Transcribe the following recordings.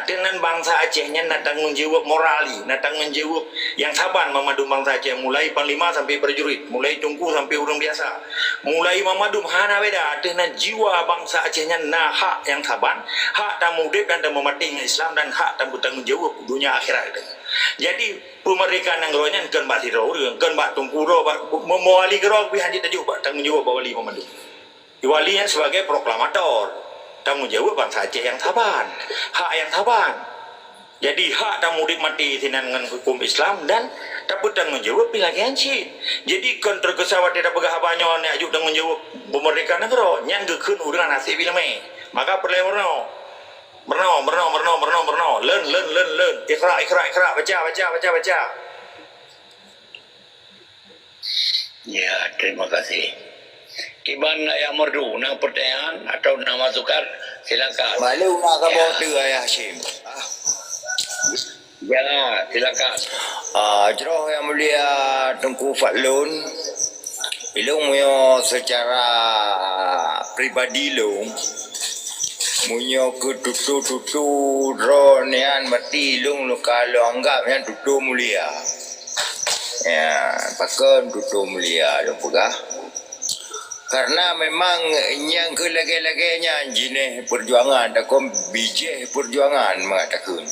dengan bangsa Acehnya nak tanggung jawab morali, nak tanggung jawab yang saban memadu bangsa Aceh, mulai panglima sampai prajurit, mulai tungku sampai orang biasa, mulai memadu hana beda dengan jiwa bangsa Acehnya nah hak yang saban, hak tamu dek dan tamu mati Islam dan hak tamu tanggung jawab dunia akhirat. Jadi pemerdekaan yang rohnya kan bak tiro, kan bak tungku ro, mewali kero pi hanji tajuk bak tanggung jawab wali memadu. Walinya sebagai proklamator, tanggung jawab bangsa Aceh yang saban, hak yang saban. Jadi hak tamu dik mati dengan hukum Islam dan dapat tanggung jawab lagi hancit. Jadi kan terkesawat tidak pegah banyak ni ajuk tanggung jawab pemerdekaan negara yang gekun dengan nasib bilame. Maka perlu berno, learn, ikra, baca. Ya, terima kasih. Iban yang merdu, nak pertanyaan atau nak masukkan, silakan. Malu nak kabar tu ayah Hashim. Ya, silakan. Jroh yang mulia Tengku Fatlun, ilung muyo secara pribadi ilung, muyo ke tutu drone yang mati ilung kalau anggap yang tutu mulia. Ya, pakai tutu mulia ilung pegah. Karena memang yang kelagi-laginya jine perjuangan takom biji perjuangan mengatakan.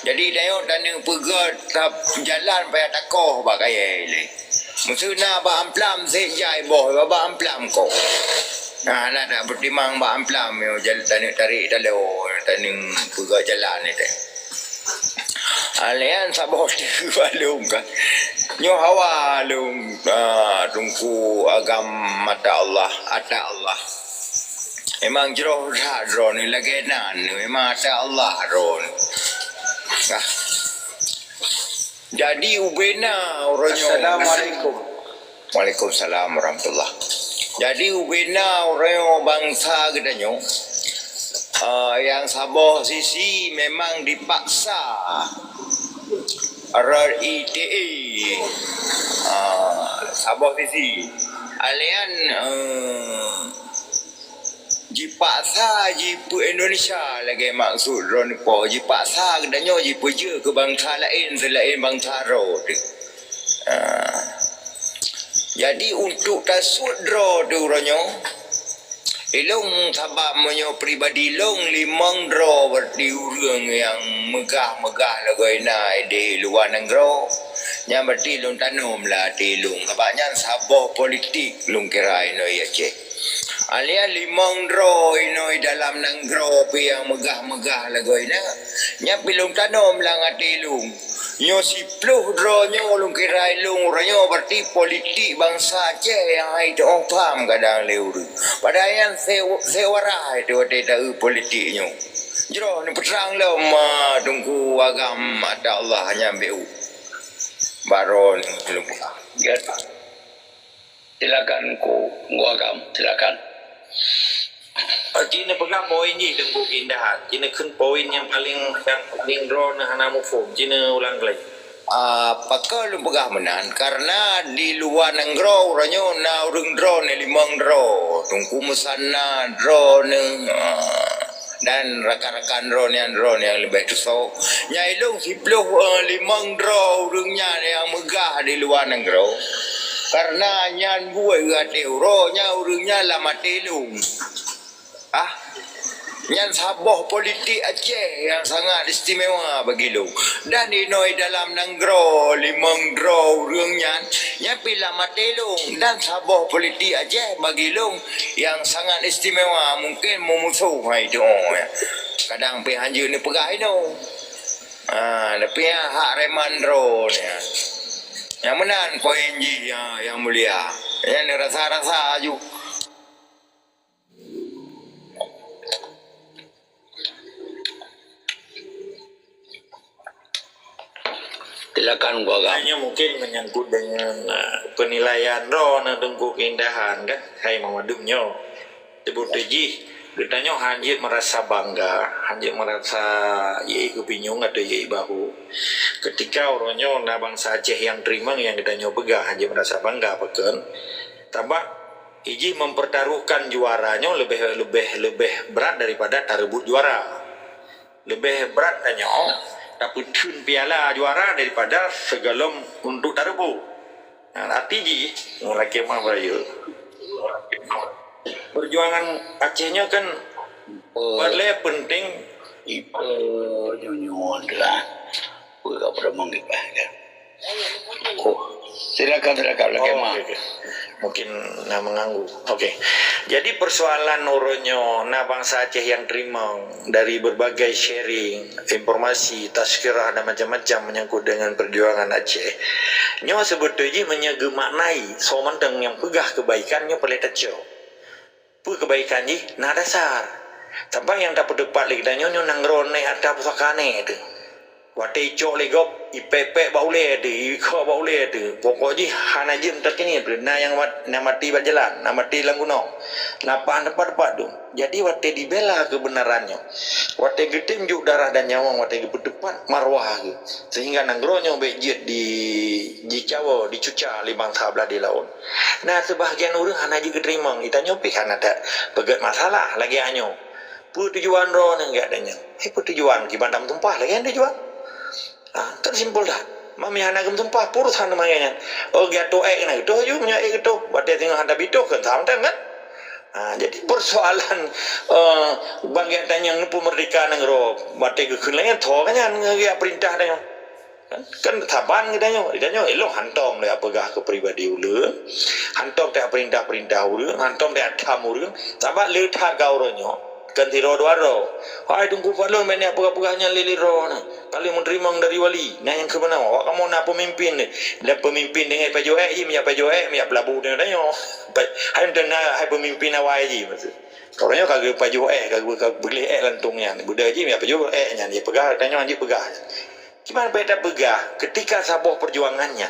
Jadi tengok tanda pegat tap jalan payah takoh bak kaya ile. Maksudnya ba amplam sejai boh ba amplam ko. Nah nak tak bertimang ba amplam yo jalan tarik dalau tanda pegat jalan ni teh. Alian sabot balung kan. Nyo hawa lung tungku agam mata Allah, ata Allah. Emang jroh ron ni lagi nan, memang ata Allah ron. Jadi ubena orangnya. Assalamualaikum. Waalaikumsalam warahmatullah. Jadi ubena orangnya bangsa gedanyo. Yang sabah sisi memang dipaksa RITE Sabah sisi alian dipaksa jipu Indonesia lagi maksud ron po dipaksa kedanyo jipu je ke bangsa lain selain bangsa ro jadi untuk tasud ro tu ronyo ilung sabab menyo pribadi long limang dro berarti urang yang megah-megah lagoi nai di luar negara nya berarti long tanom lah di lung kabanya sabah politik lung kira ino ya cek alia limang dro ino dalam negara pi yang megah-megah lagoi na nya pilung tanom lah ngati lung nyo sipluh dro nyo lung kira lung ranyo berarti politik bangsa Aceh yang hai tu orang faham kadang leur padahal yang sewara itu ada politik nyo jero ni peterang lo ma tunggu agam ada Allah hanya ambil baron belum buka Ya. Silakan ku agam, silakan. Cina pegang poin je tengku keindahan. Cina kan poin yang paling drone hanamu form. Cina ulang lagi. Pakal lu pegah menan karena di luar negara orangnya na urang drone limang drone tungku mesana drone dan rakan-rakan drone yang lebih tu so nyailung sipluh limang drone urangnya yang megah di luar negara karena nyan buai gati uro nya urangnya lama telung yang sabah politik Aceh yang sangat istimewa bagi lu dan inoi dalam negara limang draw urangnya yang pila matelung dan sabah politik Aceh bagi lu yang sangat istimewa mungkin memusuh itu ya kadang pi hanju ni pegah itu tapi hak reman draw ya yang menan poin ji yang mulia yang rasa-rasa aju. Silakan ku agam. Hanya mungkin menyangkut dengan penilaian drone tengku keindahan kan. Hai mamadumnya. Sebut ji. Ditanya hanjit merasa bangga, hanjit merasa yai kepinyung atau yai bahu. Ketika orangnya na bangsa Aceh yang terima yang ditanya begah hanjit merasa bangga pakan. Tabak iji mempertaruhkan juaranya lebih berat daripada tarebut juara. lebih berat tanya tapi tun piala juara daripada segelum untuk darbu. Arti ji mulai kemah beraya. Perjuangan Acehnya kan boleh penting Ipa nyonyon lah. Bukan pernah mengibah kan. Oh, silakan lagi mah. okay. Mungkin nak mengganggu. Okey. Jadi persoalan uronyo na bangsa Aceh yang terima dari berbagai sharing, informasi, tazkirah dan macam-macam menyangkut dengan perjuangan Aceh. Nyo sebetulnya menyegemaknai somanteng yang pegah kebaikannya pelai taco. Pu kebaikan ji na dasar. Sampai yang dapat depat lagi tanya nyo nangrone ada pusakane tu. Wate cok legop IPP baule tu, IKO baule tu. Pokoknya hana jim terkini tu. Na yang mati berjalan, na mati lang gunung. Lapan depat tu. Jadi wate dibela kebenarannya. Wate getimjuk darah dan nyawa wate berdepan marwah tu. Sehingga nangronyo bejit di Jawa, di Cuca, libang sablah di laut. Nah sebahagian orang hana juga terima. Kita nyopi hana tak pegat masalah lagi anyo. Pu tujuan ro nang gak adanya. Pu tujuan ki bandam tumpah lagi anda tujuan. Kan simpel dah. Mami hana gem tumpah purus hana manganya. Oh gak to kena itu ju nya itu. Bade tengah handa bido kan sama kan. Jadi persoalan bagian tanya nupu merdeka nang ro bate ke kunlanya tho kan ngaya perintah dah. Kan taban kita elok hantom le apagah ke pribadi ulu. Hantom tak perintah-perintah ulu, hantom tak atam ulu. Sabat le thar gauronyo. Kan tiro doaro. Hai tunggu falon mene apa-apanya liliro na. Kali menerima dari wali. Nah yang kemana? Awak kamu nak pemimpin ni. Lah pemimpin dengan pajoe mi pajoe mi pelabu dengan danyo. Hai dana hai pemimpin awai ji maksud. Orangnya kagak pajoe kagak beli lantungnya. Budaya ji mi pajoe nya dia pegah danyo anji pegah. Gimana beda pegah ketika sabuh perjuangannya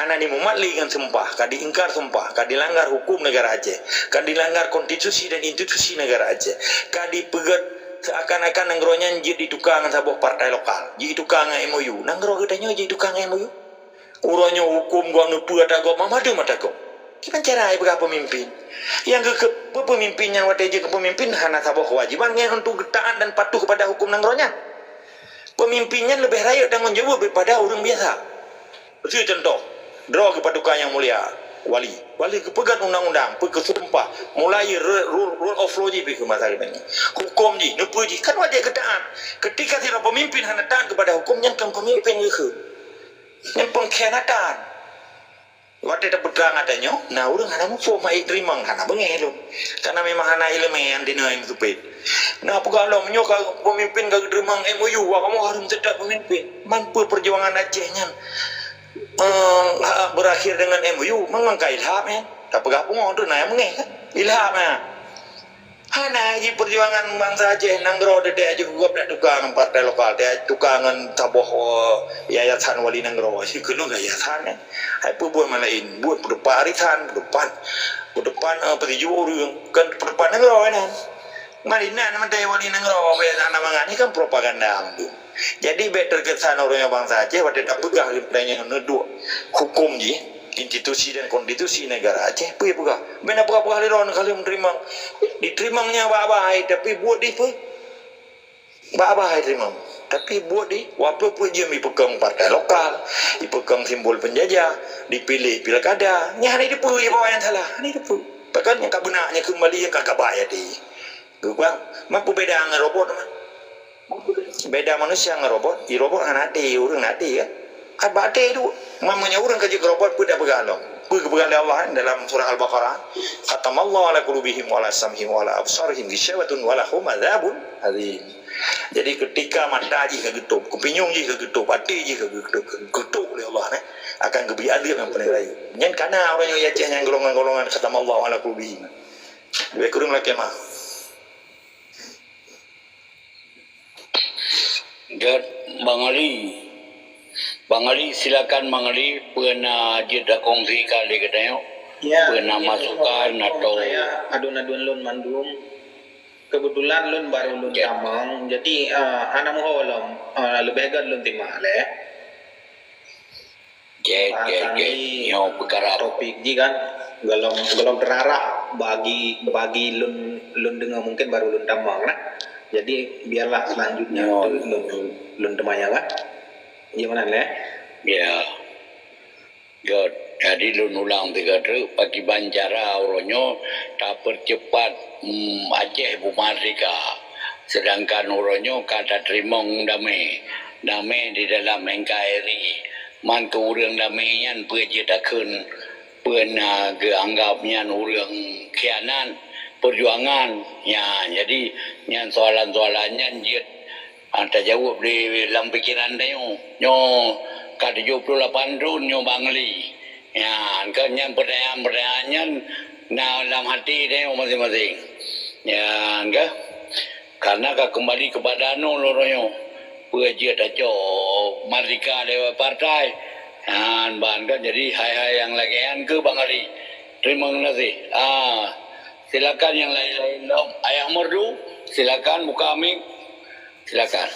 hana ni mematli dengan sempah kadi ingkar sempah kadi langgar hukum negara Aceh kadi langgar konstitusi dan institusi negara Aceh kadi pegat seakan-akan nanggronya jadi tukang sabuh partai lokal jadi tukang MOU nanggro katanya jadi tukang MOU uronyo hukum gua nupu ada gua mamadu mata gua gimana cara pegah pemimpin yang ke pemimpinnya wateje ke pemimpin hana sabuh kewajiban untuk taat dan patuh kepada hukum nanggronya. Pemimpinnya lebih rakyat tanggung jawab daripada orang biasa. Itu contoh. Draw kepada tukang yang mulia. Wali kepegat undang-undang. Pergi kesumpah. Mulai rule of law je pergi ke masalah ini. Hukum je. Nupu je. Kan wajib ketaan. Ketika tidak pemimpin hanya taat kepada hukum. Yang kan pemimpin ke. Yang pengkhianatan. Waktu itu berterang adanya. Nah orang hanya mumpul maik terima. Hanya bengel. Karena memang hanya elemen di dalam stupid. Nah, apa kalau menyokong pemimpin gak terima MOU, kamu harus tetap pemimpin. Mampu perjuangan Acehnya berakhir dengan MOU, mengangkat ilham ya. Tak pegah pun tu nak mengeh kan? Ilham ya. Hana lagi perjuangan bangsa Aceh nanggro dia juga nak tukang partai lokal, dia tukangan taboh yayasan wali nanggro. Si kena yayasan ya. Hai buat malain, buat berdepan arisan, berdepan petiju orang kan berdepan nanggro kan. Marina nama dia wali nanggro biasa nama ni kan propaganda tu. Jadi better kesan orangnya bangsa Aceh pada tak pegah tanya neduk hukum je institusi dan konstitusi negara Aceh pu pegah. Bena pegah liron kali menerima diterimanya baik tapi buat di pu baik terima. Tapi buat di apa pun je dipegang partai lokal, dipegang simbol penjajah, dipilih pilkada. Nya hari di pu je bawa yang salah. Ni di pu. Bahkan yang tak benarnya kembali yang kagak bayar di. Gua mampu beda dengan robot teman. Beda manusia dengan robot. Di robot kan ada orang ada kan. Apa ada itu? Mamanya orang kerja robot pun tak bergalong. Pun bergalong Allah dalam surah Al-Baqarah. Khatamallahu ala qulubihim wa ala sam'ihim wa ala absarihim ghisyawatun wa lahum adzabun adzim. Jadi ketika mata je kegetup, kepinyung je kegetup, hati je kegetup oleh Allah akan keberi adil yang paling raya. Yang kana orang yang Aceh yang golongan-golongan khatamallahu ala qulubihim. Lebih kurang lagi mah. Dan Bang Ali silakan Bang Ali pernah jeda kongsi kali katanya. Ya, pernah masukan atau adun-adun lun mandum. Kebetulan lun baru lun tamang. Jadi anak muhawalom lebih agak lun timah leh. yang perkara Topik ji kan belum terarah bagi lun dengar mungkin baru lun tamang nah. Jadi biarlah selanjutnya lun temaya kan. Gimana le? Ya. God, jadi lu ulang tiga truk pagi Banjara Uronyo tak percepat Aceh Bumardika. Sedangkan Uronyo kata terimong damai di dalam NKRI. Man ke urang damai yan perjetakan pernah keanggapnya urang kianan perjuangan. Ya, jadi yang soalan-soalannya jid anta jawab di dalam pikiran dia nyo ka 78 tahun nyo bangli ya kan yang pertanyaan-pertanyaannya dalam hati dia masing-masing ya enggak karena kembali kepada loronya puji tajo merdeka dewa partai dan bangga jadi hai-hai yang lagian ke bangli terima kasih silakan yang lain-lain ayah merdu silakan buka mic silakan.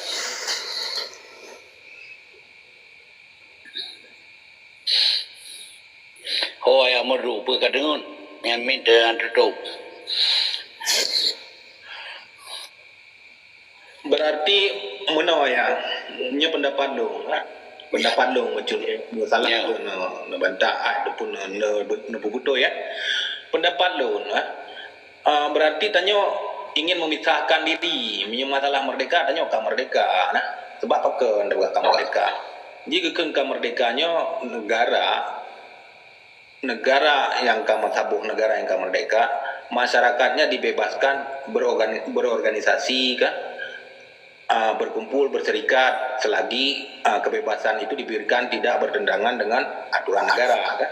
Oh ya merdu perkadengun yang minta tutup. Berarti mana ya? Nya pendapat lu, pendapat lu macam ni salah tu na bantah pun na bubuto ya. Pendapat lu berarti tanya ingin memisahkan diri punya masalah merdeka tanya ke merdeka nah sebab apa ke negara merdeka jika ke merdekanya negara yang kamu tabuh negara yang kamu merdeka masyarakatnya dibebaskan berorganisasi kan berkumpul berserikat selagi kebebasan itu diberikan tidak bertentangan dengan aturan negara kan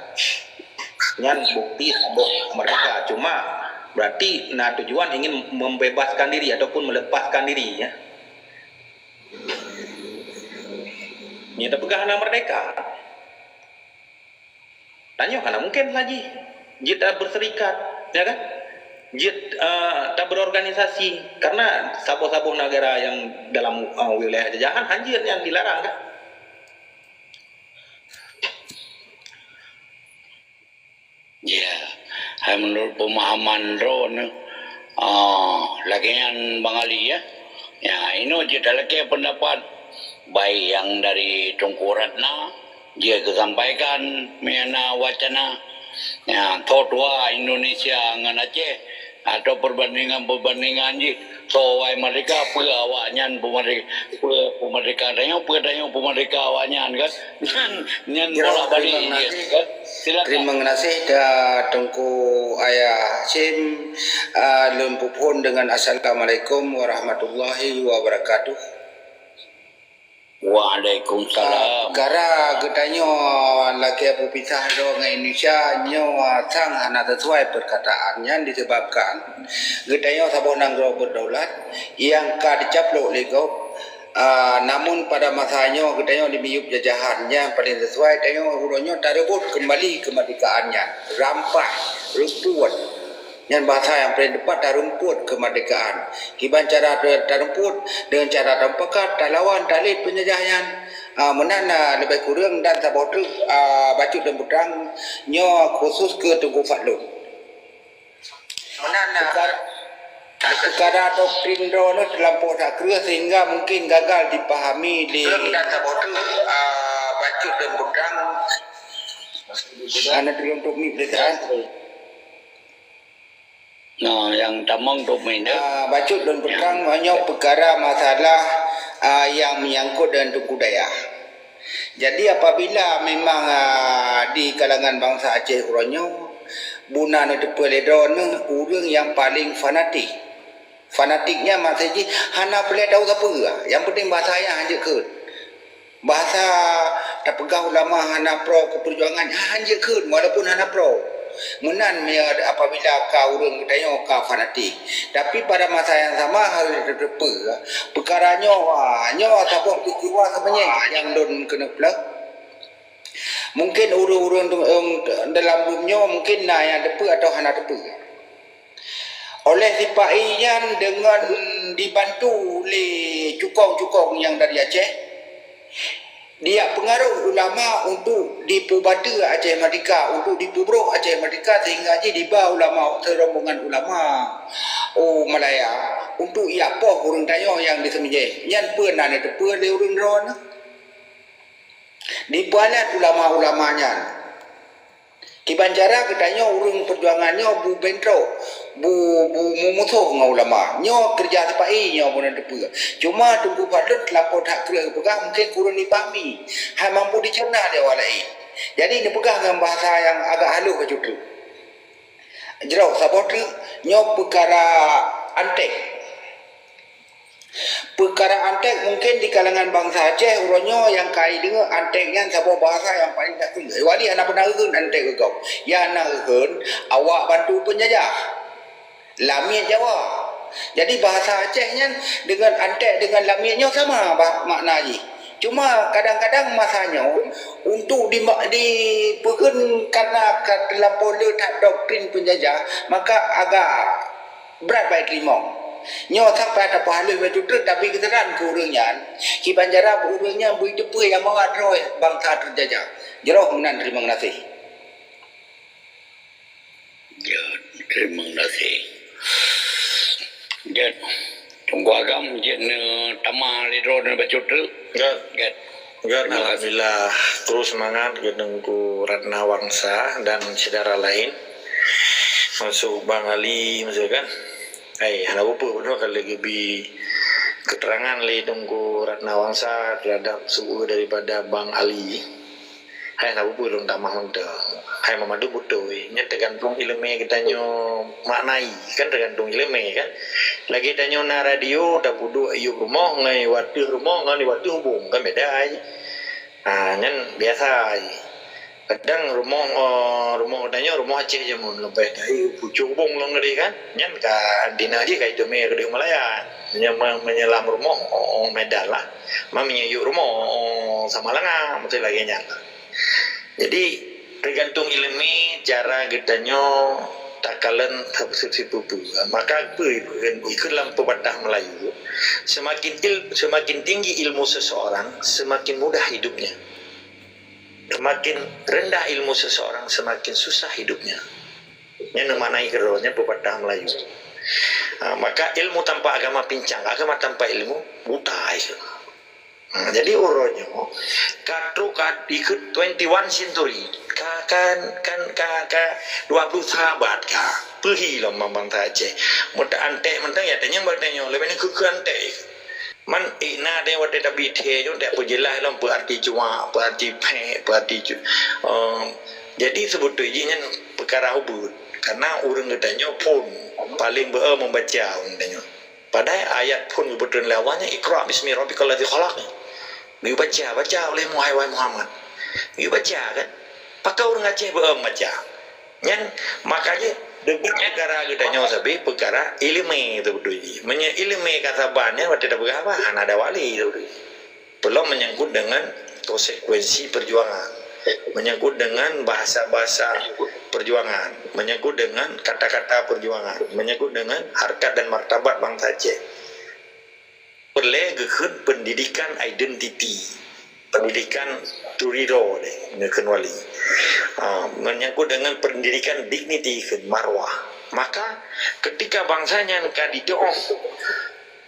yang bukti tabuh merdeka cuma berarti tujuan ingin membebaskan diri ataupun melepaskan diri ya. Ini tak pegang anak merdeka. Tanya karena mungkin lagi jid tak berserikat, ya kan? Jid tak berorganisasi karena sabuh-sabuh negara yang dalam wilayah jajahan hanjir yang dilarang kan? Ya, menurut pemahaman drone, lagian Bang Ali ya, ya ini kita lagi pendapat baik yang dari Tunku Ratna, dia kesampaikan mana wacana, ya todua Indonesia dengan Aceh atau perbandingan je, so wai mereka apa awaknya pemerintah pemerintah awaknya kan, nyan bola balik kan. Terima kasih dah Tengku Ayah Sim Lumpupun dengan Assalamualaikum warahmatullahi wabarakatuh. Waalaikumsalam. Gara getanyo laki apa pisah dengan Indonesia nyo sang hana sesuai perkataannya disebabkan getanyo sabon nanggro berdaulat yang ka dicaplok lego. Namun pada masanya kita dimiup jajahannya paling sesuai tengok uronyo tarebut kembali kemerdekaannya rampai rumput yang bahasa yang paling tepat tarumput kemerdekaan kiban cara tarumput dengan cara tampakat talawan talit penjajahan menana lebih kurang dan sabotu bacut dan putrang nyo khusus ke Tunku Fadlun menana perkara doktrin drone terlampau tak kira sehingga mungkin gagal dipahami di dan sabotu bacut dan putrang anak untuk mi belajar yang tamang untuk minda bacut dan putrang hanya perkara masalah yang menyangkut dengan Tunku Daya. Jadi apabila memang di kalangan bangsa Aceh Uronyo bunan itu peledon orang yang paling fanatiknya maksudnya hana boleh tahu apa yang penting bahasa yang hanya ke bahasa tak pegang ulama hana pro keperjuangan hanya ke walaupun hana pro menan apabila kau urang tanya kau fanatik tapi pada masa yang sama harus perkaranya nyo ataupun peristiwa sebenarnya yang don kena plak mungkin urang-urang dalam dunia mungkin yang depa atau hana depa oleh sipainya dengan dibantu oleh cukong-cukong yang dari Aceh dia pengaruh ulama untuk dipubada Aceh Merdeka untuk dipubruh Aceh Merdeka sehingga dibawa ulama serombongan ulama Malaya untuk ia poh urang tayo yang disemje yan peunan itu peu le urang ron di palat ulama-ulamanya Kibanjara katanya urang perjuangannya bu bentro bu mumusuh dengan ulama nyo kerja sepai nyo pun ada pe cuma tunggu patut lapor hak kira pegang mungkin kurang dipahami hai mampu dicerna dia walai jadi ni pegang dengan bahasa yang agak halus macam tu jerau sabot tu nyo perkara antek mungkin di kalangan bangsa Aceh uronyo yang kai dengan anteknya sebuah bahasa yang paling tak tinggi wali anak penageun antek kau ya nageun awak bantu penjajah lamiat Jawa jadi bahasa Acehnya dengan antek dengan lamiatnya sama maknanya cuma kadang-kadang masanya untuk dipegun karena terlampau letak doktrin penjajah maka agak berat baik terima nyo sampai ada pahala betul tapi keteran ke urangnya Kibanjara urangnya berdepa yang mau adroy bangsa terjajah jero menan terima kasih ya terima kasih ya tunggu agam jen tamal ro na bacot Enggak, alhamdulillah terus semangat gedengku Ratna Wangsa dan saudara lain masuk Bang Ali misalkan anak apa benar kalau lebih keterangan le tunggu Ratna Wangsa terhadap suku daripada Bang Ali. Hai anak apa long tamah mangda. Hai mamadu butuh nya tergantung ilmu kita nyo maknai kan tergantung ilmu kan. Lagi tanyo na radio dah budu ayu rumah ngai watu rumah ngai watu hubung kan beda ai. Nyan biasa ai. Kadang rumah tanya rumah Aceh je mun lebih dari pucuk bong long tadi kan nyan ka dina je kai tu me ke Malaya menyelam rumah Medan lah menyeyuk rumah sama langa betul lagi nyan jadi tergantung ilmu cara gedanyo takalan tafsir pupu maka ikut lampu patah Melayu semakin tinggi ilmu seseorang semakin mudah hidupnya. Semakin rendah ilmu seseorang, semakin susah hidupnya. Yang memaknai kerohnya pepatah Melayu. Maka ilmu tanpa agama pincang, agama tanpa ilmu buta. Jadi uronya, katru ikut 21 century, kan 20 sahabat pergi loh mambang Aceh. Muda antek mentang ya tanya bertanya, lebih ni ke antek. Man ina de wate tabi the yo tak perjelas lah berarti cuma berarti berarti jadi sebetulnya perkara hubud karena urang katanya pun paling membaca katanya pada ayat pun betul lawannya Iqra bismi rabbikal ladzi khalaq baca oleh Muhammad baca kan pakai orang Aceh baca nyan makanya debutnya gara gedanya sabi perkara ilmu itu betul ilmu kata banyak waktu tak berapa ada wali itu belum menyangkut dengan konsekuensi perjuangan menyangkut dengan bahasa-bahasa perjuangan menyangkut dengan kata-kata perjuangan menyangkut dengan harkat dan martabat bangsa Aceh perlu pendidikan identiti pendidikan turido dengan wali menyangkut dengan pendidikan dignity marwah maka ketika bangsanya kadidoh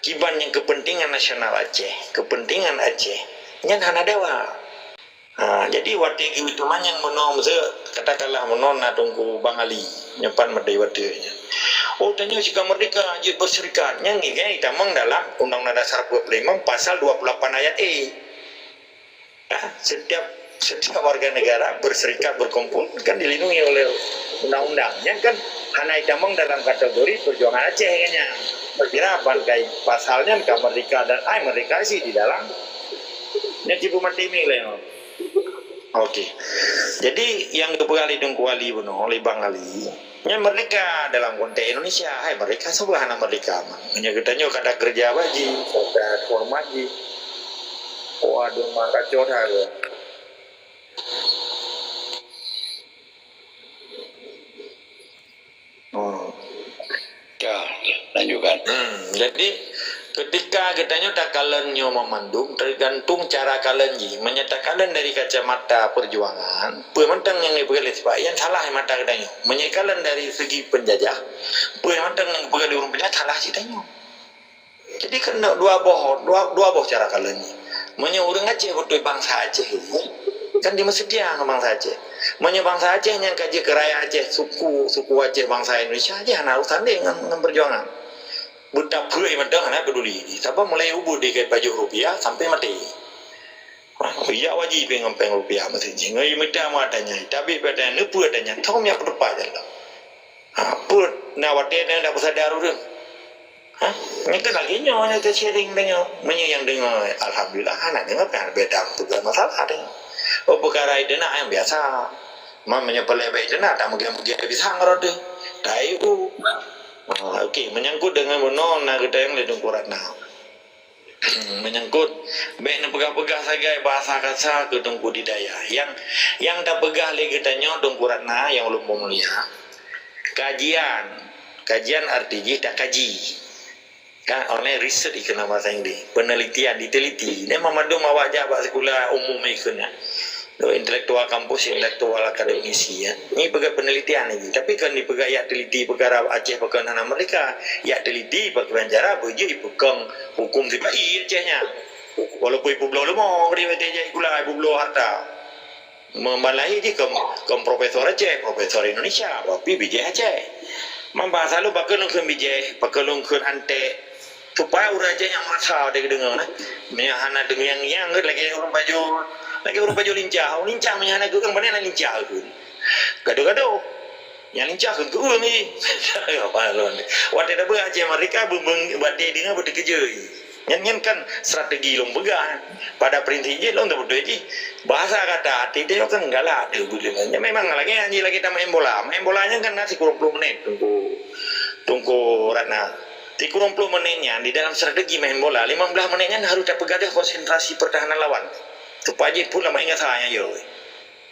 kiban yang kepentingan nasional Aceh kepentingan Aceh nyan hana dewa jadi waktu itu yang menom katakanlah menon tunggu Bang Ali nyepan medai watenya tanya jika merdeka ajib berserikat nyangi kan itamang dalam Undang-Undang Dasar 45 pasal 28 ayat setiap warga negara berserikat berkumpul kan dilindungi oleh undang-undangnya kan hanya itamang dalam kategori perjuangan Aceh kayaknya berkira bangkai pasalnya merdeka dan merdeka sih di dalam cipu mati milih oke jadi yang keberali dengkuali bunuh oleh Bang Ali nya merdeka dalam konteks Indonesia mereka sebuah anak merdeka hanya katanya kata kerja wajib kata formaji waduh maka curhat ya lanjutkan jadi Ketika katanya tak kalennya memandung tergantung cara kalen ji menyatakan dari kacamata perjuangan pementang yang dipegali sebab yang salah mata katanya menyekalan dari segi penjajah pementang yang dipegali orang penjajah salah sih tanya jadi kena dua boh cara kalennya menya orang Aceh betul bangsa Aceh kan dia mesti dia bangsa Aceh menya bangsa Aceh yang kaji keraya Aceh suku Aceh bangsa Indonesia aja nak urusan dia dengan perjuangan budak pula yang mendah nak peduli siapa mulai ubud di kai pajak rupiah sampai mati ya wajib ngempeng rupiah mesti ngai mita matanya tapi pada nepu adanya thom ya pedepa jalla put na wate dan dak sadar urang ni kan lagi nyonya te sharing dengan menye yang dengar alhamdulillah anak dengar kan beda bukan masalah ada perkara itu nak yang biasa mamanya pelebeh itu nak tak mungkin bisa ngerode dai okey, menyangkut dengan benar nak kita yang ledung kuratna. Menyangkut baik nak pegah-pegah sagai bahasa kasar ke tungku didaya. Yang tak pegah lagi kita nyodong kuratna yang ulun mulia. Kajian artinya tak kaji. Kan oleh riset ikan bahasa Inggeris, penelitian diteliti. Dia memadu mawajah bahasa sekolah umum ikannya. Intelektual kampus, intelektual akademisi ya. Ini pegang penelitian ini. Tapi kan dipegang ya teliti perkara Aceh pegang tanah mereka. Ya teliti pegang cara berje pegang hukum sipai Acehnya. Walaupun ibu belau lemah dia betul pula ibu belau harta. Membalai je ke profesor Aceh, profesor Indonesia, tapi bijak Aceh. Membahas lalu pakai lungkun bijak, pakai lungkun ante. Supaya orang Aceh yang masa dia dengar nah. Menyahana dengan yang lagi orang baju lincah menyana ke kan mana lincah ke gaduh yang lincah ke urang ni apa lon wate dah Aceh mereka buat dia dengan berkerja nyen kan strategi long begah pada prinsipnya long tak betul je bahasa kata hati dia kan galak dia gulanya memang lagi kita main bolanya kan nasi kurang 10 menit tunggu Ratna 30 menitnya di dalam strategi main bola 15 menitnya harus dapat gadah konsentrasi pertahanan lawan supaya dia pula ingat saya yo.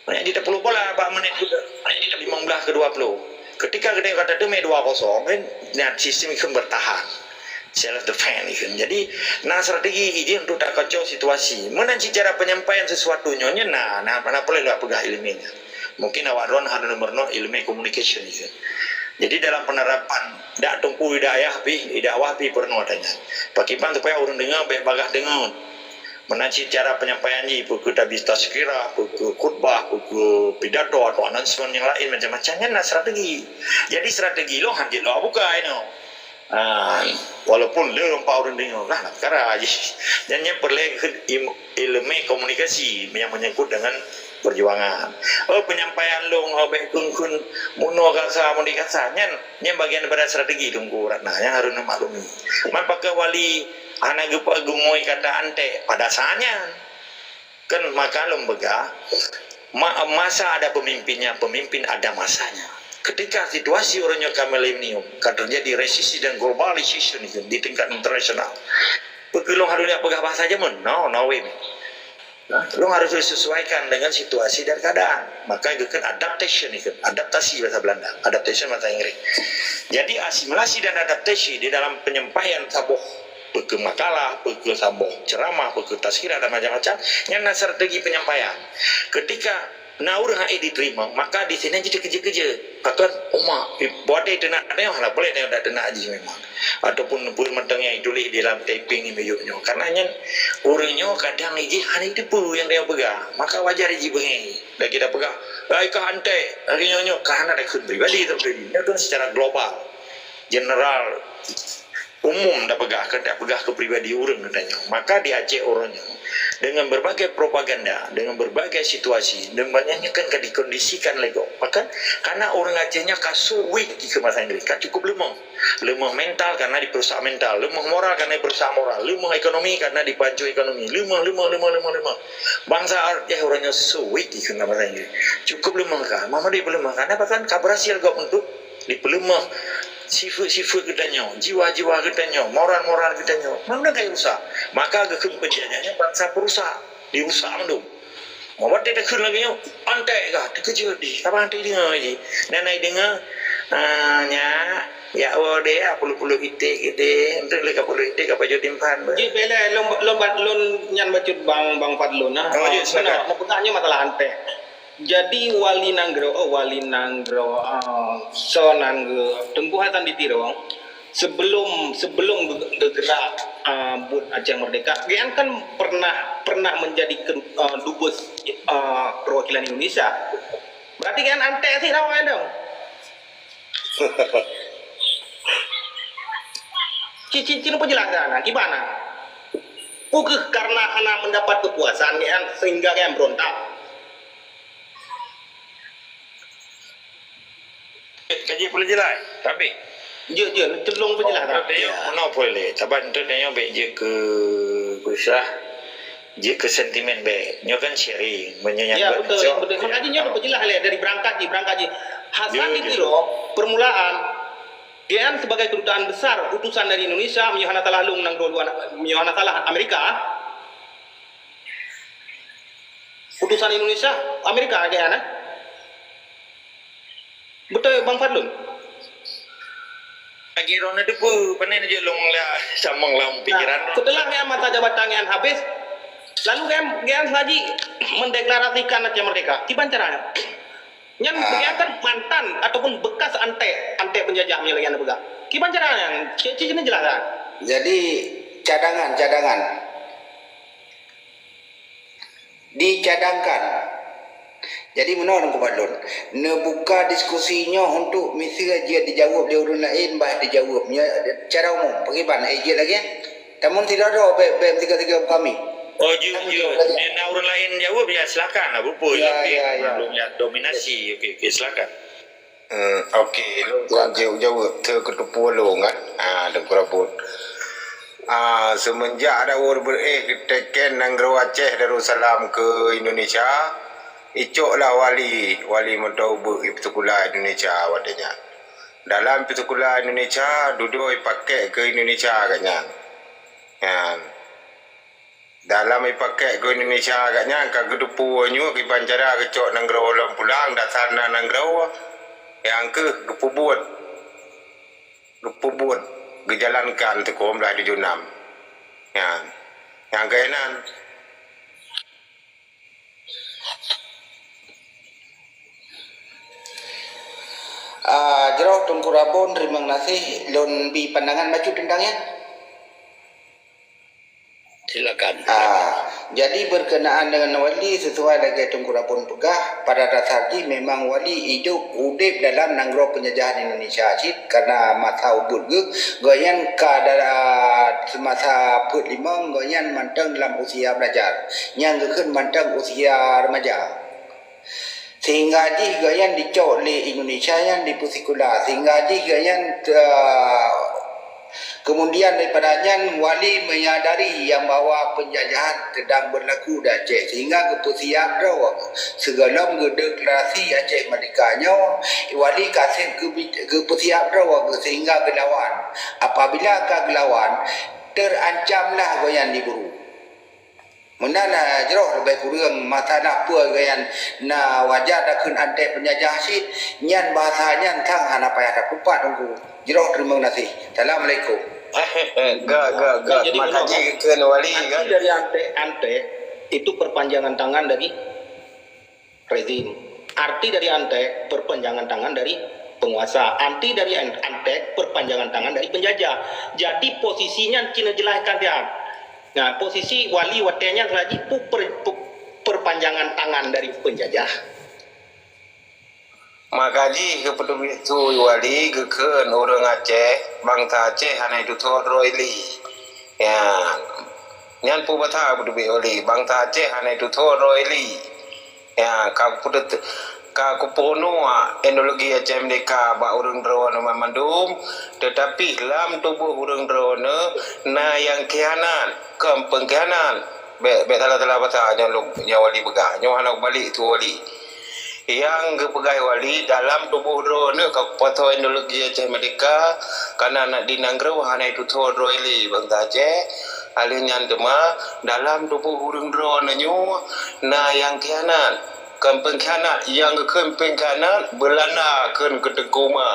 Banyak dia 10 bola 4 menit juga. Banyak dia 15 ke 20. Ketika kita kata tu 2-0 kan nah sistem itu bertahan. Self defense kan. Jadi nah strategi ini untuk tak kacau situasi. Mana cara penyampaian sesuatu nyonya nah mana boleh lah pegah ilmunya. Mungkin awak ron harus nomor ilmu communication itu. Jadi dalam penerapan dak tumpu hidayah dakwah perlu adanya. Pakipan supaya orang dengar baik bagah dengar. Menaci cara penyampaian ni buku tabis tazkirah, buku khutbah, buku pidato atau announcement yang lain macam-macamnya nak strategi. Jadi strategi lo hanjit lo buka ini. Walaupun lo empat orang dengar lah nak perkara aje. Dan yang perlu ilmu komunikasi yang menyangkut dengan perjuangan. Penyampaian lo baik kun muno kasa mundi kasa yang bagian daripada strategi tunggu Ratna yang harus maklumi. Man pakai wali anak gepa gumoi kata ante pada saatnya kan maka lembaga masa ada pemimpinnya pemimpin ada masanya ketika situasi orangnya milenium kan terjadi resesi dan globalization di tingkat internasional pekelong harus dia pegang bahasa Jerman no way lo harus disesuaikan dengan situasi dan keadaan maka itu kan adaptation itu adaptasi bahasa Belanda adaptation bahasa Inggris jadi asimilasi dan adaptasi di dalam penyampaian sabuh buku makalah, buku sabuk ceramah, buku tazkirah dan macam-macam yang strategi penyampaian. Ketika naur hak diterima, maka di sini jadi kerja-kerja. Bahkan buat dia nak ada yang boleh dia tak nak aji memang. Ataupun pun mentangnya tulis di dalam taping ni bejuknya. Karena yang orangnya kadang ini hanya itu pun yang dia pegang. Maka wajar dia bengi. Lagi dah pegang. Ai kah ante, akhirnya karena ada kun pribadi terjadi. Itu kan secara global. General umum dah pegah ke pribadi orang katanya. Maka di Aceh orangnya dengan berbagai propaganda, dengan berbagai situasi dan banyaknya kan dikondisikan lego. Bahkan karena orang Acehnya kasu weak di bahasa Inggris, kan cukup lemah mental karena diperusak mental, lemah moral karena diperusak moral, lemah ekonomi karena dipacu ekonomi, lemah. Bangsa Aceh orangnya so weak di bahasa Inggris, cukup lemah kan. Mama dia lemah karena bahkan berhasil gak untuk dipelemah sifat kitanya, jiwa-jiwa kitanya, moral kitanya. Mana kayak rusak. Maka kekem penjajahnya bangsa perusak, dirusak mendung. Mau dia dah kun lagi yo, antek kah? Terkejut di. Apa antek dengar lagi? Nenek dengar nya Ya dia puluh-puluh itik ide, untuk leka puluh itik apa jadi timpan. Ji bela lon nyan bacut bang Fadlun nah. Oh, ji, silakan. Mau bertanya masalah ante. Jadi wali nanggro so nanggo tempuhatan di Tirong sebelum bergerak buat Aceh Merdeka, gian kan pernah menjadi dubes perwakilan Indonesia. Berarti kan ante sih rawan dong. Cincin penjelasan gimana? Bukan karena anak mendapat kepuasan kan sehingga kan berontak. Kaji boleh jelas, tapi Je celung penjelasan. dia mana boleh. Taban tu dia be je ke kusah, je ke sentimen be. Nyo kan sharing, menyayang. Ya betul. Makanya nyo penjelas le dari berangkat ji. Hasan di Tiro permulaan dia kan sebagai kedutaan besar utusan dari Indonesia menyuhana talah lung nang menyuhana talah Amerika. Utusan Indonesia Amerika kayaknya. Betul Bang Fadlun? Lagi rona tu pun panen je long lah samang lam pikiran. Setelah yang masa jabatan yang habis, lalu yang lagi mendeklarasikan Aceh Merdeka. Gimana caranya? Yang kelihatan mantan ataupun bekas ante penjajahnya lagi yang bergerak. Gimana caranya? Cici ini jelaskan. Jadi cadangan dicadangkan. Jadi menurut Fadlun, buka diskusinya untuk mesti dia dijawab dia orang lain bah dijawabnya cara umum. Bagaimana je lagi? Namun tidak ada tiga kami. Oh je. Dia orang lain jawab ya silakan lah berapa. Ya dominasi. Okey silakan. Okey, lu jawab terketupu lu kan. Deng kurabut. Semenjak ada orang teken Nanggro Aceh Darussalam ke Indonesia, icoklah wali mentau Iptukula Indonesia wadanya. Dalam Iptukula Indonesia duduk pakai ke Indonesia agaknya. Dalam ipakai ke Indonesia agaknya kagedupu nyu ki bancara kecok Nanggro ulang pulang dasarna Nanggro yang ke gepubut gejalankan tekom lah di junam yang kainan Jerah Tunku Rabon terima kasih lon bi pandangan maju tentangnya. Silakan. Jadi berkenaan dengan wali sesuai lagi Tunku Rabon pegah pada dasarnya memang wali hidup dalam Nanggro penjajahan Indonesia karena masa ubud goyan kadar semasa put limang goyan manteng dalam usia belajar yang gekun manteng usia remaja sehingga di goyan dicok le Indonesia yang di pusikula sehingga di goyan kemudian daripadanya wali menyadari yang bahawa penjajahan sedang berlaku di Aceh sehingga kepusian segala deklarasi Aceh Merdekanya wali kasih kepusian sehingga gelawan apabila kegelawan terancamlah goyan diburu menana jerok lebih kurang masalah apa goyan na wajah dakun ante penjajah sit nyan bahasanya tang hana payah dapat tunggu jerok terima kasih. Assalamualaikum. Gak makanya ke wali kan Arti dari ante itu perpanjangan tangan dari rezim. Arti dari ante perpanjangan tangan dari penguasa. Arti dari ante perpanjangan tangan dari penjajah. Jadi posisinya Cina jelaskan dia. Nah, posisi wali watenya lagi perpanjangan tangan dari penjajah. Makaji ke peduli tu wali ke orang Aceh bangsa Aceh hana itu roili ya nyan pu bata peduli wali bangsa Aceh hana itu roili ya ka kupono endologi Aceh Merdeka ba urang drone memandum tetapi dalam tubuh urang drone na yang kianan pengkhianat be telah bata nya wali begah nya hana balik tu wali yang pegawai wali dalam tubuh drone foto endologi Aceh Merdeka karena nak dinanggro hana itu roili bangsa Aceh alinya dema dalam tubuh urang drone nyu na yang kianan pengkhianat yang pengkhianat belana keteguma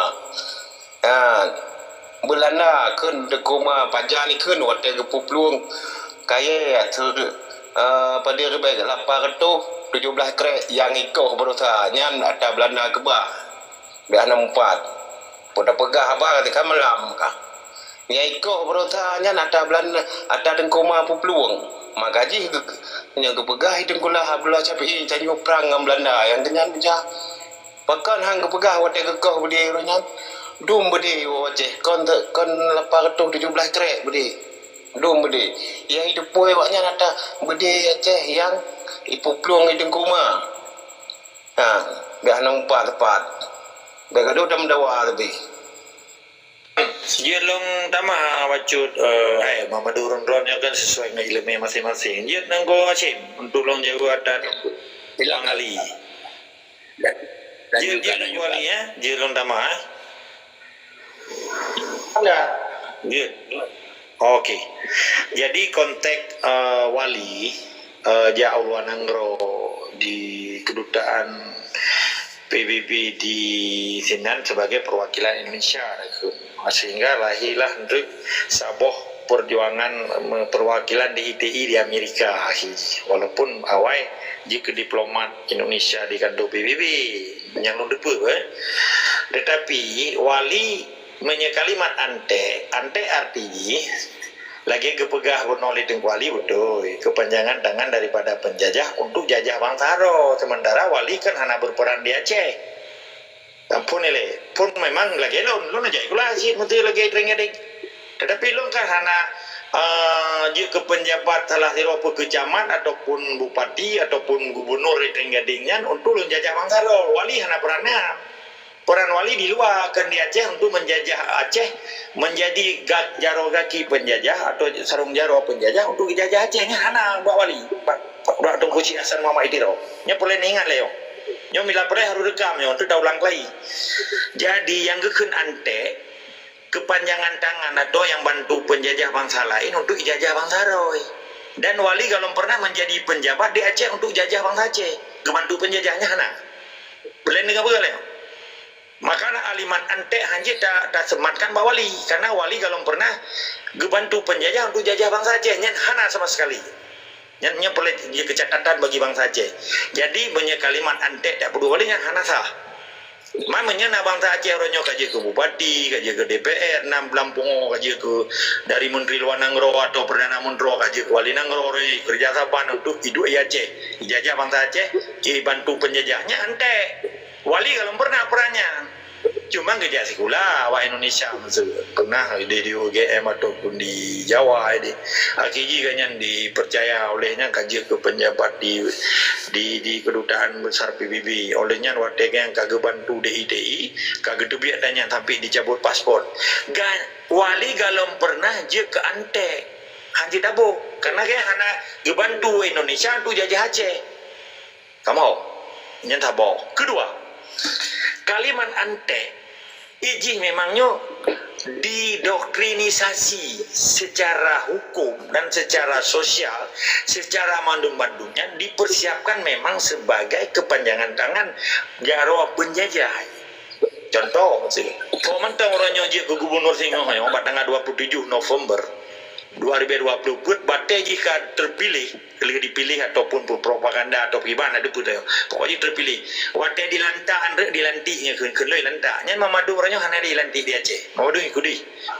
Belanda kun de koma pajak ni kun wat ke pupluang kaya pada rebai 817 krek yang ikoh berusaha nyan ada Belanda kebah dah 64 pada pegah apa ketika malam kah yang ikoh berusaha nyan ada Belanda ada dengkoma pupluang magaji yang kepegah dengkula habla capi cari perang dengan Belanda yang kenyan pecah pakan hang kepegah wat ke koh bedi nyan dum bedi wajah kon 817 krek bedi dum bedi yang hidup poe waknya ada bedi Aceh yang ipu pluang hidung kuma biar nampak tepat biar gaduh dah mendawa lebih Dia long tama wacut Mama durun-durunnya kan sesuai dengan ilmu masing-masing. Dia nanggo Aceh untuk long jaga adat bilang ali. Dia nanggo ali ya, dia long tama enggak Dia. Okey. Jadi konteks wali Jaulwa Nanggro di kedutaan PBB di Sinan sebagai perwakilan Indonesia, sehingga lahirlah untuk saboh perjuangan perwakilan di ITI di Amerika. Walaupun awal jika diplomat Indonesia di kantor PBB yang lupa, tetapi wali menyekalimat ante artinya lagi kepegah bernoleh tengkuali betul kepanjangan tangan daripada penjajah untuk jajah bangsa Haro. Sementara wali kan hanya berperan di Aceh. Ampun ele, pun memang lagi lu aja ikulah sih mesti lagi teringat. Tetapi lu kan hanya jika penjabat salah satu kecamat ataupun bupati ataupun gubernur di Tenggadingnya untuk lu jajah bangsa Haro. Wali hanya perannya. Peran wali di luar kan di Aceh untuk menjajah Aceh, menjadi jaro kaki penjajah atau sarung jaro penjajah untuk dijajah Aceh. Nya hana buat wali. Buat Tungku Cik Hasan Muhammad Itiro. Nya boleh ingat leo. Nya mila pare harus rekam nya untuk dah ulang lagi. Jadi yang gekun ante kepanjangan tangan atau yang bantu penjajah bangsa lain untuk jajah bangsa Roy. Dan wali kalau pernah menjadi penjabat di Aceh untuk jajah bangsa Aceh, kebantu penjajahnya hana. Boleh dengar apa leo? Makanya alimat ante hanji tak sematkan bawa wali, karena wali kalau pernah gebantu penjajah untuk jajah bangsa Aceh nyen hana sama sekali. Nyen boleh dia kecatatan bagi bangsa Aceh. Jadi banyak kalimat ante tak perlu wali nyen hana sah. Mamanya na bangsa Aceh ronyo kaje ke bupati, kaje ke DPR, nam Lampung kaje ke dari Menteri Luar Nanggro atau Perdana Menteri kaje ke Wali Nanggro kerja sama untuk hidup Aceh. Jajah bangsa Aceh, bantu penjajahnya ante. Wali kalau pernah perannya, cuma kerja sekolah awak Indonesia pernah di UGM ataupun di Jawa ini. Akhirnya kan yang dipercaya olehnya kaji ke penjabat di kedutaan besar PBB. Olehnya waktu yang kagak bantu di ITI, kagak debiat tanya tapi dicabut paspor. Wali kalau pernah je ke ante, hanji tabu karena dia hana gebantu Indonesia untuk jajah Aceh. Kamu, yang tabu. Kedua. Kalimat ante iji memangnya didoktrinisasi secara hukum dan secara sosial, secara mandum-mandumnya dipersiapkan memang sebagai kepanjangan tangan jaro penjajah. Contoh, kalau mentang orangnya je ke Gubernur Singoh pada tanggal 27 November 2020 buat batai jika terpilih, kalau dipilih ataupun propaganda atau gimana ada putih, pokoknya terpilih. Wadah dilantiknya keloi lantaknya memadu orangnya hanya dilantik di Aceh. Memadu ikudi.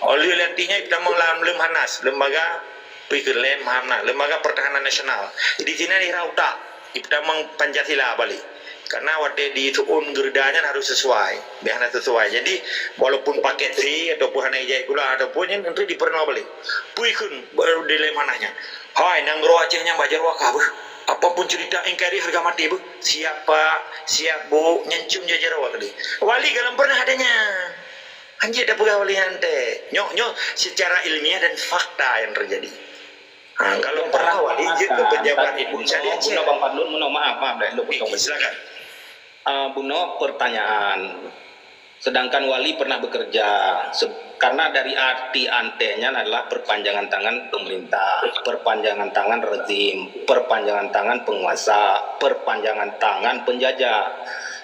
Oleh lantiknya kita mengelam Lemhanas, lembaga pikir Lemhanas, lembaga pertahanan nasional. Di sini di Rauta, kita meng Pancasila balik. Karena waktu di tuun gerdanya harus sesuai, biar sesuai. Jadi walaupun paket C ataupun hanya ijai kula ataupun yang nanti dipernah balik, puikun baru dilemananya. Hai Nanggro Acehnya bajar wakah bu. Apapun cerita engkari harga mati bu. Siapa siap bu nyencum jajar wakali. Wali kalau pernah adanya. Anjir ada pegawai ante. Nyok secara ilmiah dan fakta yang terjadi. Kalau pernah wali je ke pejabat Indonesia di Aceh. Bang Fadlun, maaf dah, Silakan. Buno, pertanyaan. Sedangkan wali pernah bekerja karena dari arti antenya adalah perpanjangan tangan pemerintah, perpanjangan tangan rezim, perpanjangan tangan penguasa, perpanjangan tangan penjajah.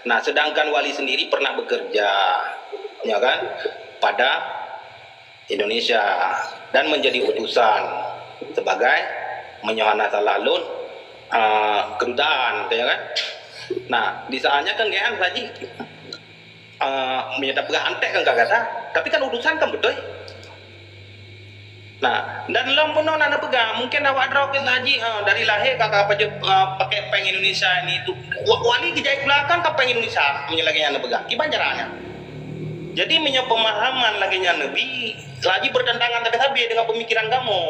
Nah, sedangkan wali sendiri pernah bekerja, ya kan, pada Indonesia dan menjadi utusan sebagai menyohana salalun kedutaan, ya kan? Nah, di saatnya kan gean saji menyedap antek kan kata, tapi kan utusan kan betul. Nah, dan long penuh nana pegang, mungkin awak roket lagi dari lahir kakak apa pakai peng Indonesia ini itu wali kejai belakang ke peng Indonesia menyelagi nana pegang. Gimana caranya? Jadi punya pemahaman lagi nabi lagi bertentangan tapi dengan pemikiran kamu.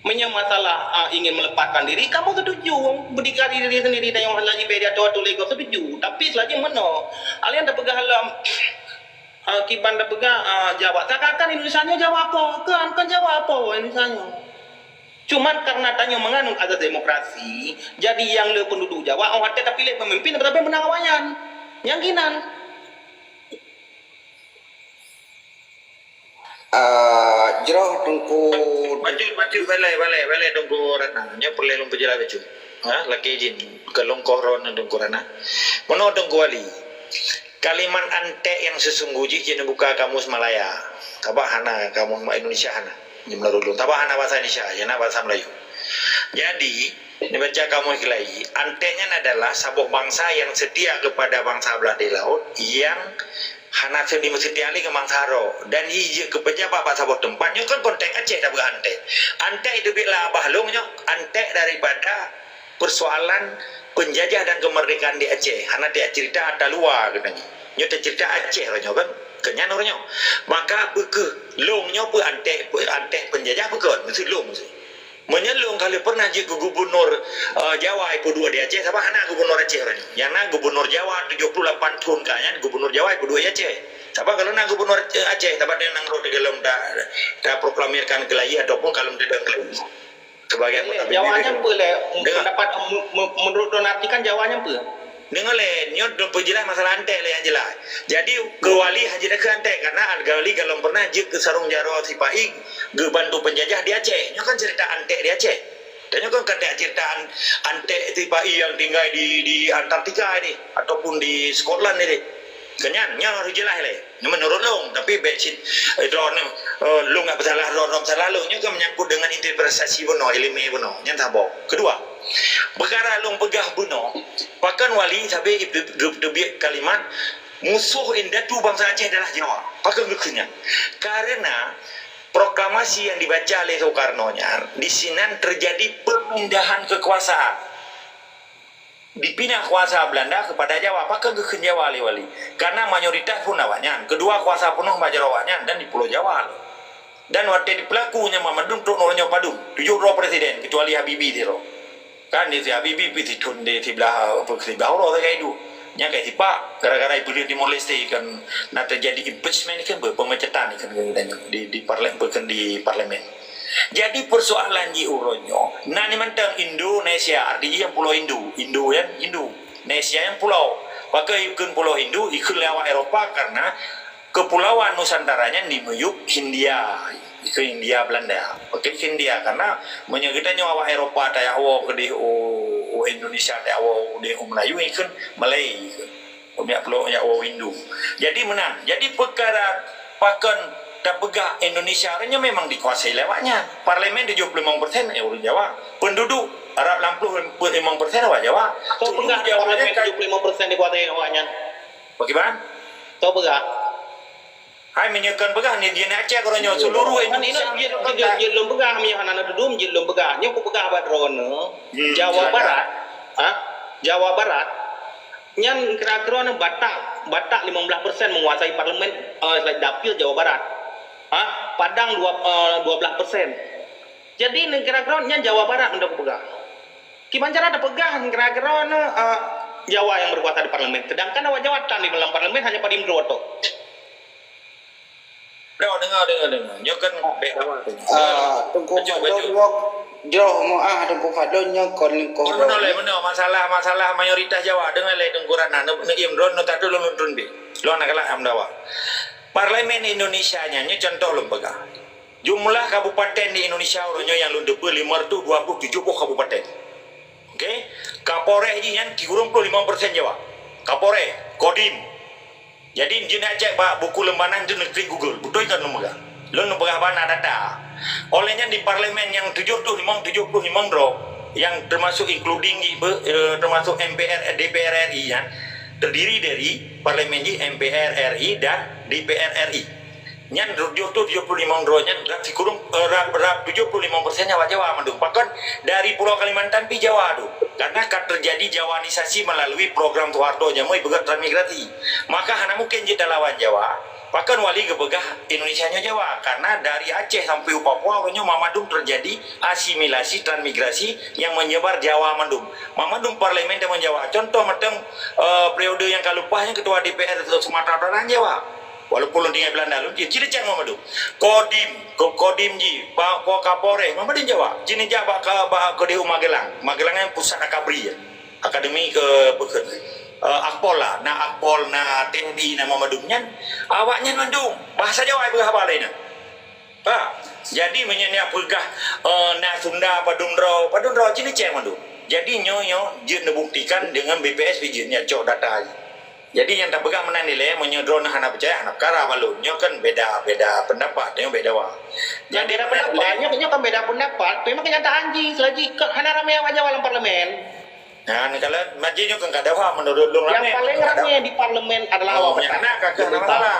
Punya masalah ingin melepaskan diri, kamu setuju berdikari diri sendiri dan yang lagi beda atau lego setuju. Tapi selagi mana? Kalian dah pegang dalam kiban dah pegang jawab. Katakan Indonesianya jawab apa? Kan jawab apa Indonesianya? Cuman karena tanya menganut azas demokrasi, jadi yang le penduduk Jawa orang hati tapi pilih pemimpin tapi menang awayan. Yang kinan. Jeroh tungku Baju balai tunggu rana. Nya perlu lung berjalan baju. Laki izin ke longkoh ron tunggu rana. Mono tunggu wali. Kalimat antek yang sesungguhnya jadi buka kamus Malaya. Tabak hana kamus Indonesia hana. Jumlah dulu. Tabak hana bahasa Indonesia, yana bahasa Melayu. Jadi, ini baca kamu lagi. Anteknya adalah sabuh bangsa yang setia kepada bangsa belah di laut yang hana sedih mesetiali ke mangsaro dan hiji ke pejabat bahasa sabuh tempatnya kan konteks Aceh tak antek. Antek itu bila bahlungnya antek daripada persoalan penjajah dan kemerdekaan di Aceh. Hana dia cerita ada luar katanya. Nyo cerita Aceh ronyo kan. Kenyan orangnya. Maka beke longnya pu antek penjajah bukan mesti long mesti. Menyelung kali pernah je gubernur Jawa ipu dua di Aceh. Siapa hana gubernur Aceh orangnya. Yang na gubernur Jawa 78 tahun kayaknya gubernur Jawa ipu dua Aceh. Siapa kalau na gubernur Aceh siapa dia nang roti dalam dah proklamirkan kelahi ataupun kalau tidak kelahi. Sebagai Jawanya apa le? Pendapat menurut Donati kan Jawanya apa? Dengar le, nyot dong perjelas masalah antek le yang jelas. Jadi kewali haji dah ke antek karena kewali kalau pernah je ke sarung jaro sipai ke bantu penjajah di Aceh. Nyot kan cerita antek di Aceh. Dan nyot kan kata cerita antek sipai yang tinggal di Antartika ini ataupun di Scotland ini. Kenyan, nyot harus jelas le. Menurut long, tapi becit drone long nggak bersalah drone bersalah long. Nyot kan menyangkut dengan interpretasi benar, ilmu benar. Nyot tabok. Kedua, perkara long pegah benar. Pakan wali sampai debiak kalimat musuh indatu bangsa Aceh adalah Jawa. Pakan gekenya. Karena proklamasi yang dibaca oleh Soekarno-nya di Sinan terjadi pemindahan kekuasaan. Dipindah kuasa Belanda kepada Jawa. Pakan gekenya wali-wali. Karena mayoritas pun awaknya. Kedua kuasa penuh Jarawanya dan di Pulau Jawa. Dan waktu di pelakunya Mamadun untuk nornya padum. 7 presiden kecuali Habibie tiro. Kan di Habibie piti tun di sebelah orang kayak itu nya kayak tipak gara-gara ibu di Timor Leste kan nah terjadi impeachment kan pemecatan kan di parlemen jadi persoalan di uronyo nani mentang Indonesia artinya yang pulau Hindu Indonesia yang pulau pakai ikut pulau Hindu ikut lewat Eropa karena kepulauan Nusantaranya di meyuk Hindia ke India Belanda pakai Hindia karena menyegitanya awak Eropa tak awak ke di Indonesia tak awak di Melayu kan Malay punya pulau yang awak Hindu jadi menang jadi perkara pakan tak pegah Indonesia hanya memang dikuasai lewatnya parlemen 75% orang Jawa penduduk Arab 65% orang Jawa Tahu pegah parlemen 75% dikuasai awaknya bagaimana tahu pegah Hai menyekan pegah ni dia nak cek orangnya seluruh Indonesia. Dia belum pegah mihanan dudum dia belum pegah. Nya ku pegah badrone Jawa Barat. Jawa Barat. Nyan kira-kira Batak 15% menguasai parlemen dapil Jawa Barat. Padang 12%. Jadi kira-kira nyan Jawa Barat ndak pegah. Gimana cara ada pegah kira-kira Jawa yang berkuasa di parlemen. Sedangkan awak jawatan di dalam parlemen hanya Padim Droto. Dengar. Nyokan tungku Joh moah tungku fadonnya kon Benar masalah mayoritas Jawa dengar le tengkuran imron no tatu lo nonton bi. Lo nak kalah amdawa. Parlemen Indonesia nya contoh lembaga. Jumlah kabupaten di Indonesia orangnya yang lu debu 527 kabupaten. Okey. Kapolres ji yang 35% Jawa. Kapolres, Kodim. Jadi jenak cek bah buku lembanan tu negeri Google. Betul kan lembaga. Lo lembaga bana data. Olehnya di parlemen yang 75 draw yang termasuk including termasuk MPR DPR RI ya. Terdiri dari parlemen MPR RI dan DPR RI. Nyan 75 draw-nya berarti kurung 75% Jawa mandung. Bahkan dari Pulau Kalimantan pi Jawa tu. Karena terjadi Jawanisasi melalui program Soeharto Jamoi begat transmigrasi. Maka hana mungkin kita lawan Jawa. Bahkan wali gebegah Indonesianya Jawa. Karena dari Aceh sampai Papua Mamadum terjadi asimilasi transmigrasi yang menyebar Jawa mandum. Mamadum parlemen teman Jawa. Contoh macam periode yang kalupahnya ketua DPR Sumatera Utara Jawa. Walaupun dia Belanda lu dia ciri cang Mamadum. Kodim ji Pak Kapolres Mamadum Jawa. Cini Jawa ke DU Magelang. Magelang yang pusat akabri ya. Akademi ke Akpol lah, Akpol, TNI, Mamadumnya, awaknya mandung bahasa Jawa berapa lainnya, jadi menyenyak pegah Sunda Padundro cini cek mandung. Jadi nyoyo dia membuktikan dengan BPS visionnya cok data. Jadi yang tak pegang mana nilai menyodron hana percaya hana kara malu nyo kan beda pendapat nyo beda wah. Jadi beda pendapatnya kan beda pendapat, memang kenyataan ji selagi hana ramai awak Jawa dalam parlemen. Nah, kalau majinya kan kada wah menurut lu Yang paling ramai di parlemen adalah awak. Yang nak kakak nama